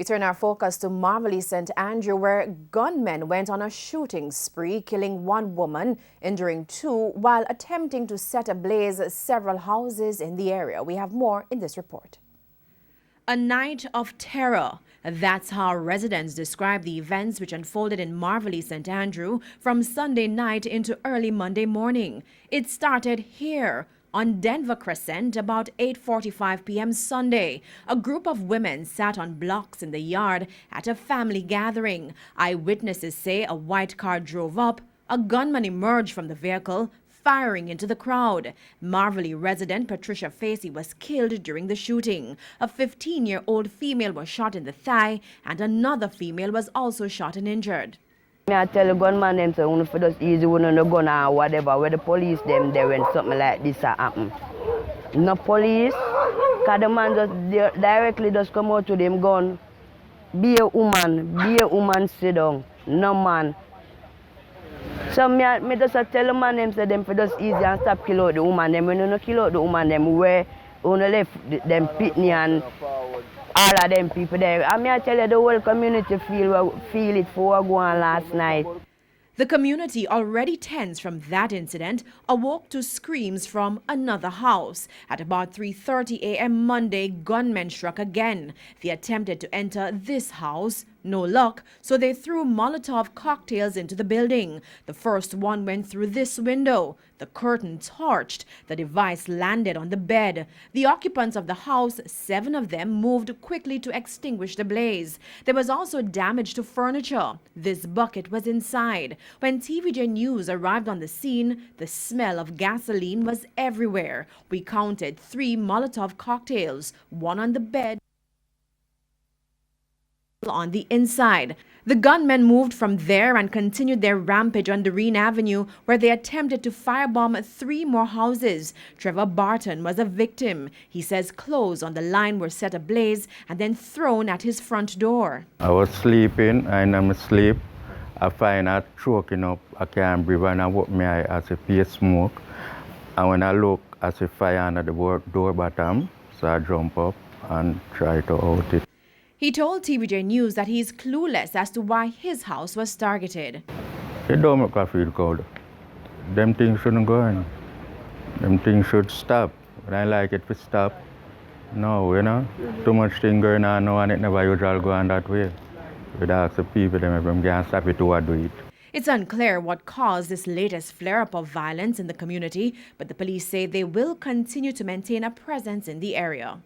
We turn our focus to Marverly, St. Andrew, where gunmen went on a shooting spree, killing one woman, injuring two, while attempting to set ablaze several houses in the area. We have more in this report. A night of terror. That's how residents describe the events which unfolded in Marverly, St. Andrew from Sunday night into early Monday morning. It started here on Denver Crescent about 8:45 p.m. Sunday. A group of women sat on blocks in the yard at a family gathering. Eyewitnesses say a white car drove up. A gunman emerged from the vehicle, firing into the crowd. Marverly resident Patricia Facey was killed during the shooting. A 15-year-old female was shot in the thigh, and another female was also shot and injured. I tell the gunman them say, "If just easy, we no gun or whatever." Where the police them there when something like this happen. No police, cause the man just directly just come out to them gun. Be a woman, sit down. No man. So me just tell the man them say them for just easy and stop kill out the woman them. When you no kill out the woman them, where you no left them pitney and all of them people there. I tell you, the whole community feel it for what go on last night. The community, already tense from that incident, awoke to screams from another house. At about 3:30 a.m. Monday, gunmen struck again. They attempted to enter this house. No luck, so they threw Molotov cocktails into the building. The first one went through this window. The curtain torched. The device landed on the bed. The occupants of the house, 7 of them, moved quickly to extinguish the blaze. There was also damage to furniture. This bucket was inside. When TVJ News arrived on the scene, the smell of gasoline was everywhere. We counted 3 Molotov cocktails, one on the bed, on the inside. The gunmen moved from there and continued their rampage on Doreen Avenue, where they attempted to firebomb 3 more houses. Trevor Barton was a victim. He says clothes on the line were set ablaze and then thrown at his front door. I was sleeping and I'm asleep. I find out choking up. I can't breathe and I woke my eye as if I smoke. And when I look, I see fire under the door bottom, so I jump up and try to out it. He told TVJ News that he is clueless as to why his house was targeted. It don't make me feel cold. Them things shouldn't go on. Them things should stop. But I like it to stop. No, you know, too much thing going on now and it never usually go on that way. We'd ask the people them if them can stop it to do it. It's unclear what caused this latest flare-up of violence in the community, but the police say they will continue to maintain a presence in the area.